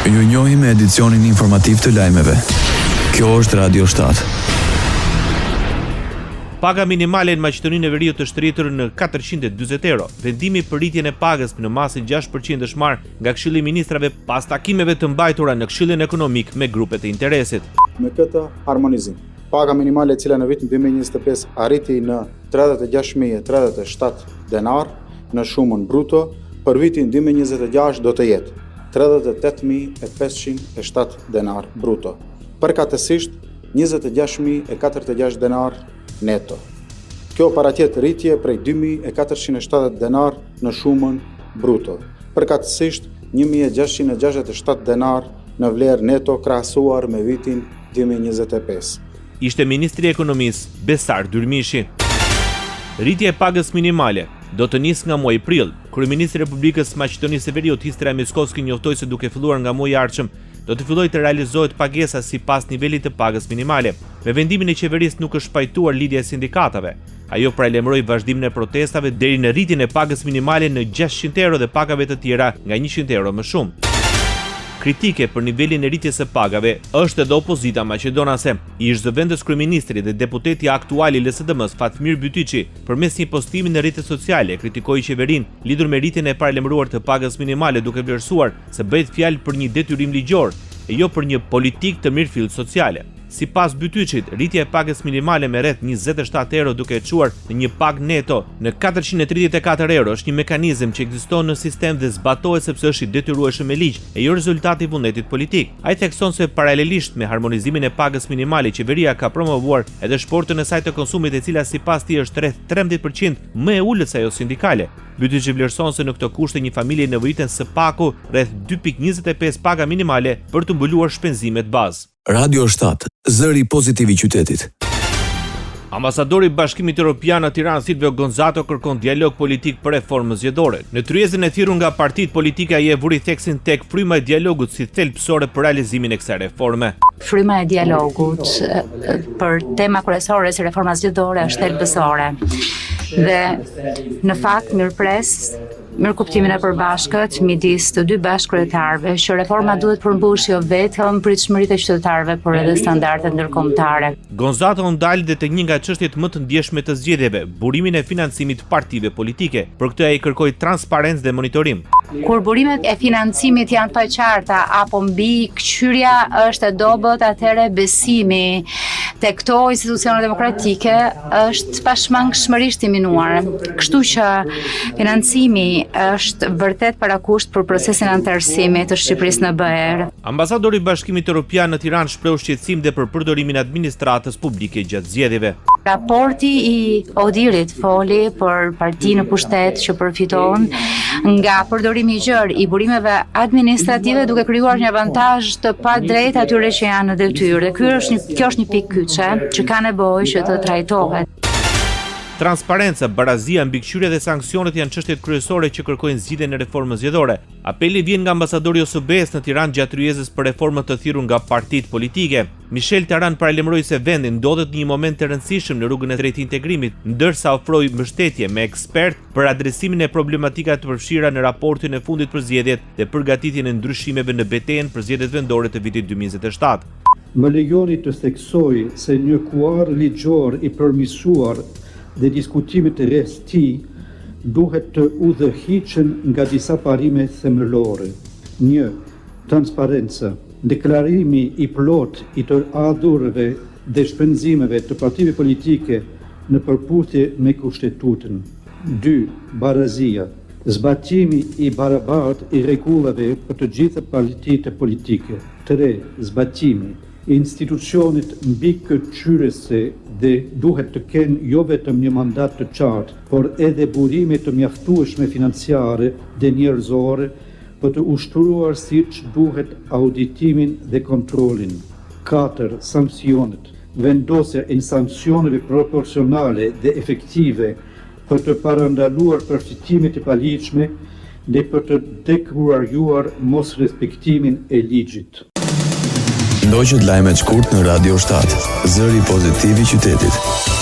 Ju njohim me edicionin informativ të lajmeve. Kjo është Radio 7. Paga minimale në Maqedoninë e Veriut është rritur në 440 euro. Vendimi për rritjen e pagës në masë 6% është marrë nga Këshilli i Ministrave pas takimeve të mbajtura në Këshillin Ekonomik me grupet e interesit. Me këtë harmonizim, paga minimale e cila në vitin 2025 arriti në 36.037 denar në shumën bruto, për vitin 2026 do të jetë 38.507 denar bruto. Përkatësisht 26.046 denar neto. Kjo paratjet rritje prej 2.470 denar në shumën bruto. Përkatësisht 1.667 denar në vlerë neto krahasuar me vitin 2025. Ishte Ministri i Ekonomisë Besar Dyrmishi. Rritja e pagës minimale do të nisë nga muaji prill. Kryeministri i Republikës Maqedonisë së Veriut Histra Miskoski njoftoi se duke filluar nga muaji i ardhshëm do të fillojë të realizohet pagesa sipas nivelit të pagës minimale. Me vendimin e qeverisë nuk është pajtuar lidhja e sindikatave. Ajo paralajmëroi vazhdimin e protestave deri në rritjen e pagës minimale në 600 euro dhe pagave të tjera nga 100 euro më shumë. Kritike për nivelin e rritjes së pagave është edhe opozita maqedonase. Ish zëvendës kryeministri dhe deputeti aktual i LSDM-s Fatmir Bytyçi përmes një postimi në rrjetet sociale kritikoi qeverinë lidhur me rritjen e paralajmëruar të pagës minimale, duke vlerësuar se bëhet fjalë për një detyrim ligjor e jo për një politikë të mirëfillt sociale. Sipas Bytyçit, rritja e pagës minimale me rreth 27 euro duke e çuar në një pagë neto në 434 euro është një mekanizëm që ekziston në sistem dhe zbatohet sepse është i detyrueshëm me ligj e jo rezultati i vullnetit politik. Ai thekson se paralelisht me harmonizimin e pagës minimale, qeveria ka promovuar edhe shportën e saj të konsumit, e cila sipas tij është rreth 13% më e ulët se ajo sindikale. Bytyçi vlerëson se në këto kushte një familje nevojiten së paku rreth 2.25 paga minimale për të mbuluar shpenzimet bazë. Radio 7, zëri pozitiv i qytetit. Ambasadori i Bashkimit Evropian në Tiranë Silvio Gonzato kërkon dialog politik për reformën zgjedhore. Në tryezën e thirrur nga partitë politike ai e vuri theksin tek fryma e dialogut si thelbësore për realizimin e kësaj reforme. Fryma e dialogut për tema kryesore si reforma zgjedhore është thelbësore. Dhe në fakt mirë kuptimin e përbashkët midis të dy bashkëkryetarëve që reforma duhet përmbush jo vetëm pritshmëritë e qytetarëve, por edhe standardet ndërkombëtare. Gonzato ndal dhe tek një nga çështjet më të ndjeshme të zgjedhjeve, burimin e financimit të partive politike. Për këtë ai kërkoi transparencë dhe monitorim. Kur burimet e financimit janë të qarta apo mbi këqyrja është e dobët, atëherë besimi tek këto institucione demokratike është pashmangshmërisht i minuar. Kështu që financimi është vërtet parakusht për procesin e anëtarësimit të Shqipërisë në BE. Ambasadori i Bashkimit Evropian në Tiranë shpreu shqetësim dhe për përdorimin e administratës publike gjatë zgjedhjeve. Raporti i Odirit foli për parti në pushtet që përfiton nga përdorimi i gjerë i burimeve administrative duke krijuar një avantazh të padrejtë atyre që janë në detyrë. Dhe kjo është një pikë kyçe që ka nevojë që të trajtohet. Transparenca, barazia, mbikëqyrja dhe sanksionet janë çështjet kryesore që kërkojnë zgjidhjen e reformës zgjedhore. Apeli vjen nga ambasadori i OSBE-s në Tiranë gjatë ryezës për reformën të thirrur nga partitë politike. Michel Taran paralajmëroi se vendi ndodhet në një moment të rëndësishëm në rrugën e drejtë integrimit, ndërsa ofroi mbështetje me ekspert për adresimin e problematikave të përfshira në raportin e fundit për zgjedhjet dhe përgatitjen e ndryshimeve në betejën për zgjedhjet vendore të vitit 2027. Më lejoni të theksoj se një kuar ligjor i përmirësuar dhe diskutimit e rreth tij duhet të udhëhiqen nga disa parime themelore. 1. Transparenca, deklarimi i plot i të ardhurave dhe shpenzimeve të partive politike në përputhje me kushtetutën. 2. Barazia, zbatimi i barabartë i rregullave për të gjitha partitë politike. 3. Zbatimi institucionit mbikëqyrëse dhe duhet të kenë jo vetëm një mandat të qartë, por edhe burime të mjaftueshme financiare dhe njerëzore për të ushtruar siç duhet auditimin dhe kontrollin. 4. Sanksionet, vendosja e sanksioneve proporcionale dhe efektive për të parandaluar përfitimet e paligjshme dhe për të dekurajuar mos respektimin e ligjit. Ndoqët lajmet shkurt në Radio 7, zëri pozitiv i qytetit.